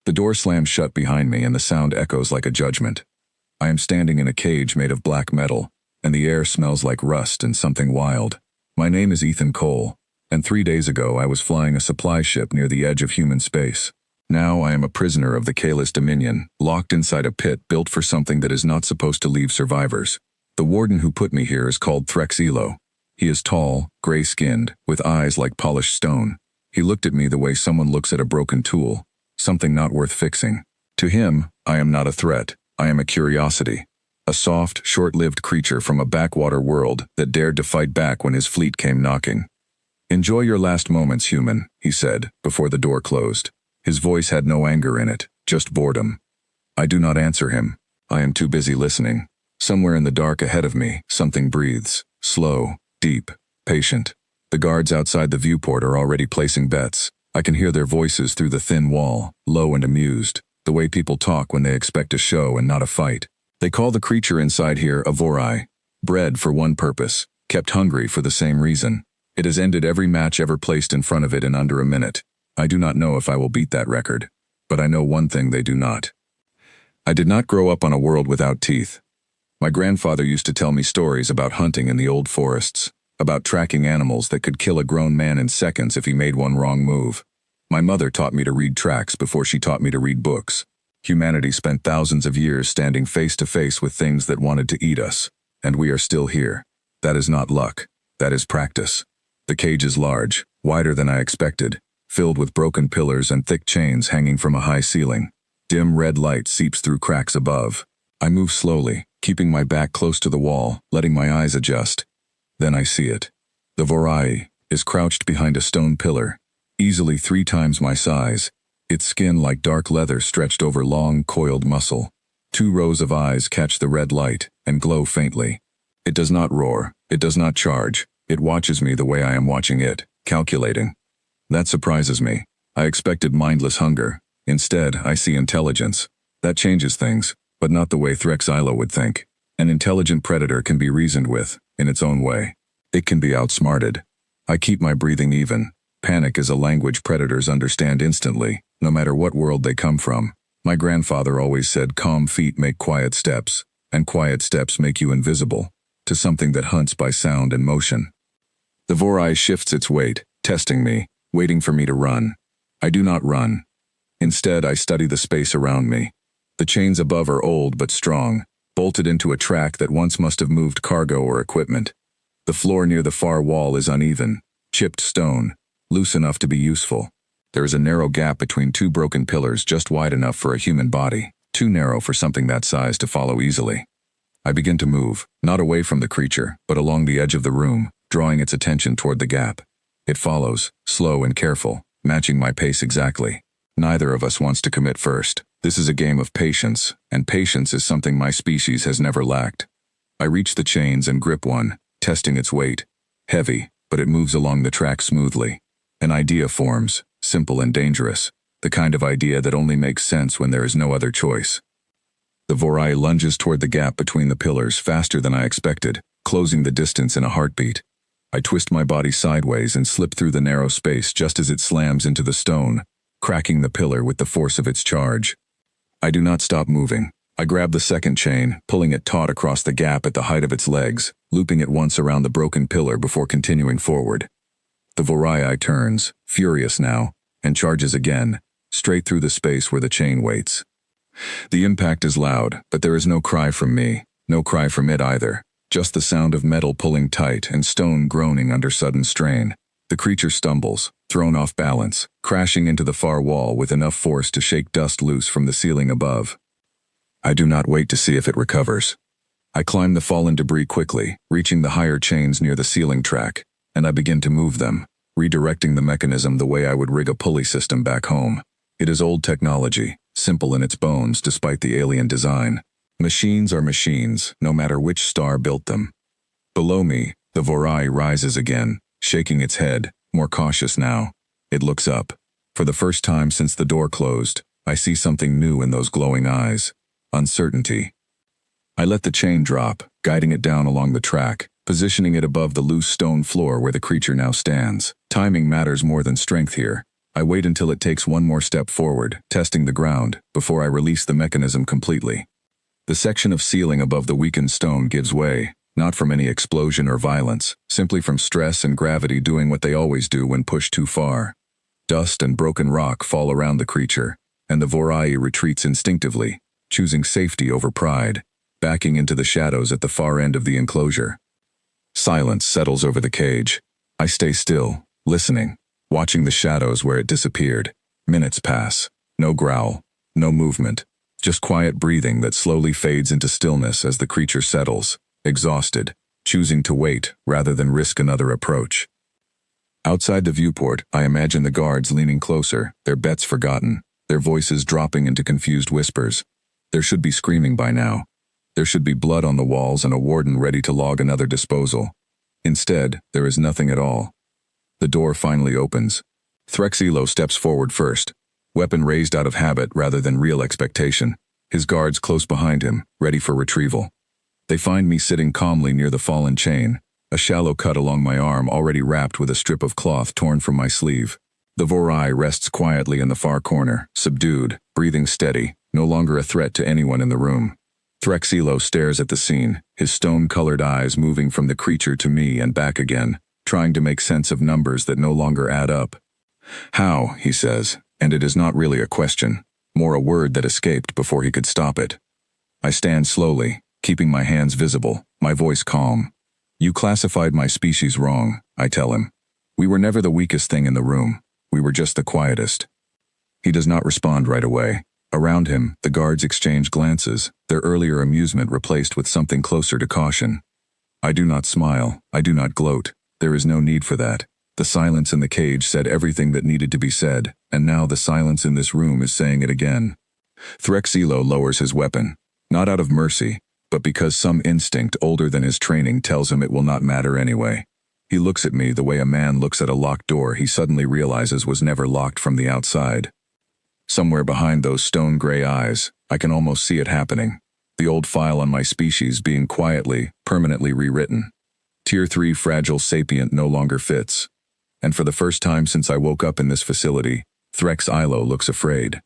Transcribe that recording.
The door slams shut behind me and the sound echoes like a judgment. I am standing in a cage made of black metal, and the air smells like rust and something wild. My name is Ethan Cole, and 3 days ago I was flying a supply ship near the edge of human space. Now I am a prisoner of the Kalis Dominion, locked inside a pit built for something that is not supposed to leave survivors. The warden who put me here is called Threxilo. He is tall, gray-skinned, with eyes like polished stone. He looked at me the way someone looks at a broken tool, something not worth fixing. To him, I am not a threat. I am a curiosity. A soft, short-lived creature from a backwater world that dared to fight back when his fleet came knocking. "Enjoy your last moments, human," he said, before the door closed. His voice had no anger in it, just boredom. I do not answer him. I am too busy listening. Somewhere in the dark ahead of me, something breathes. Slow, deep, patient. The guards outside the viewport are already placing bets. I can hear their voices through the thin wall, low and amused, the way people talk when they expect a show and not a fight. They call the creature inside here a Vorai. Bred for one purpose, kept hungry for the same reason. It has ended every match ever placed in front of it in under a minute. I do not know if I will beat that record, but I know one thing they do not. I did not grow up on a world without teeth. My grandfather used to tell me stories about hunting in the old forests, about tracking animals that could kill a grown man in seconds if he made one wrong move. My mother taught me to read tracks before she taught me to read books. Humanity spent thousands of years standing face to face with things that wanted to eat us, and we are still here. That is not luck. That is practice. The cage is large, wider than I expected, filled with broken pillars and thick chains hanging from a high ceiling. Dim red light seeps through cracks above. I move slowly, keeping my back close to the wall, letting my eyes adjust. Then I see it. The Vorai is crouched behind a stone pillar, easily 3 times my size, its skin like dark leather stretched over long, coiled muscle. 2 rows of eyes catch the red light and glow faintly. It does not roar, it does not charge. It watches me the way I am watching it, calculating. That surprises me. I expected mindless hunger. Instead, I see intelligence. That changes things, but not the way Threxilo would think. An intelligent predator can be reasoned with, in its own way. It can be outsmarted. I keep my breathing even. Panic is a language predators understand instantly, no matter what world they come from. My grandfather always said calm feet make quiet steps, and quiet steps make you invisible, to something that hunts by sound and motion. The Vorai shifts its weight, testing me, waiting for me to run. I do not run. Instead, I study the space around me. The chains above are old but strong, bolted into a track that once must have moved cargo or equipment. The floor near the far wall is uneven, chipped stone, loose enough to be useful. There is a narrow gap between 2 broken pillars just wide enough for a human body, too narrow for something that size to follow easily. I begin to move, not away from the creature, but along the edge of the room, drawing its attention toward the gap. It follows, slow and careful, matching my pace exactly. Neither of us wants to commit first. This is a game of patience, and patience is something my species has never lacked. I reach the chains and grip one, testing its weight. Heavy, but it moves along the track smoothly. An idea forms, simple and dangerous, the kind of idea that only makes sense when there is no other choice. The Vorai lunges toward the gap between the pillars faster than I expected, closing the distance in a heartbeat. I twist my body sideways and slip through the narrow space just as it slams into the stone, cracking the pillar with the force of its charge. I do not stop moving. I grab the second chain, pulling it taut across the gap at the height of its legs, looping it once around the broken pillar before continuing forward. The Vorai turns, furious now, and charges again, straight through the space where the chain waits. The impact is loud, but there is no cry from me, no cry from it either. Just the sound of metal pulling tight and stone groaning under sudden strain. The creature stumbles, thrown off balance, crashing into the far wall with enough force to shake dust loose from the ceiling above. I do not wait to see if it recovers. I climb the fallen debris quickly, reaching the higher chains near the ceiling track, and I begin to move them, redirecting the mechanism the way I would rig a pulley system back home. It is old technology, simple in its bones despite the alien design. Machines are machines, no matter which star built them. Below me, the Vorai rises again, shaking its head, more cautious now. It looks up. For the first time since the door closed, I see something new in those glowing eyes. Uncertainty. I let the chain drop, guiding it down along the track, positioning it above the loose stone floor where the creature now stands. Timing matters more than strength here. I wait until it takes one more step forward, testing the ground, before I release the mechanism completely. The section of ceiling above the weakened stone gives way, not from any explosion or violence, simply from stress and gravity doing what they always do when pushed too far. Dust and broken rock fall around the creature, and the Vorai retreats instinctively, choosing safety over pride, backing into the shadows at the far end of the enclosure. Silence settles over the cage. I stay still, listening, watching the shadows where it disappeared. Minutes pass. No growl, no movement, just quiet breathing that slowly fades into stillness as the creature settles, exhausted, choosing to wait rather than risk another approach. Outside the viewport, I imagine the guards leaning closer, their bets forgotten, their voices dropping into confused whispers. There should be screaming by now. There should be blood on the walls and a warden ready to log another disposal. Instead, there is nothing at all. The door finally opens. Threxilo steps forward first, weapon raised out of habit rather than real expectation, his guards close behind him, ready for retrieval. They find me sitting calmly near the fallen chain, a shallow cut along my arm already wrapped with a strip of cloth torn from my sleeve. The Vorai rests quietly in the far corner, subdued, breathing steady, no longer a threat to anyone in the room. Threxilo stares at the scene, his stone-colored eyes moving from the creature to me and back again, trying to make sense of numbers that no longer add up. "How?" he says, and it is not really a question, more a word that escaped before he could stop it. I stand slowly, keeping my hands visible, my voice calm. "You classified my species wrong," I tell him. "We were never the weakest thing in the room. We were just the quietest." He does not respond right away. Around him, the guards exchange glances, their earlier amusement replaced with something closer to caution. I do not smile, I do not gloat. There is no need for that. The silence in the cage said everything that needed to be said, and now the silence in this room is saying it again. Threxilo lowers his weapon, not out of mercy, but because some instinct older than his training tells him it will not matter anyway. He looks at me the way a man looks at a locked door he suddenly realizes was never locked from the outside. Somewhere behind those stone-gray eyes, I can almost see it happening. The old file on my species being quietly, permanently rewritten. Tier 3 fragile sapient no longer fits. And for the first time since I woke up in this facility, Threxilo looks afraid.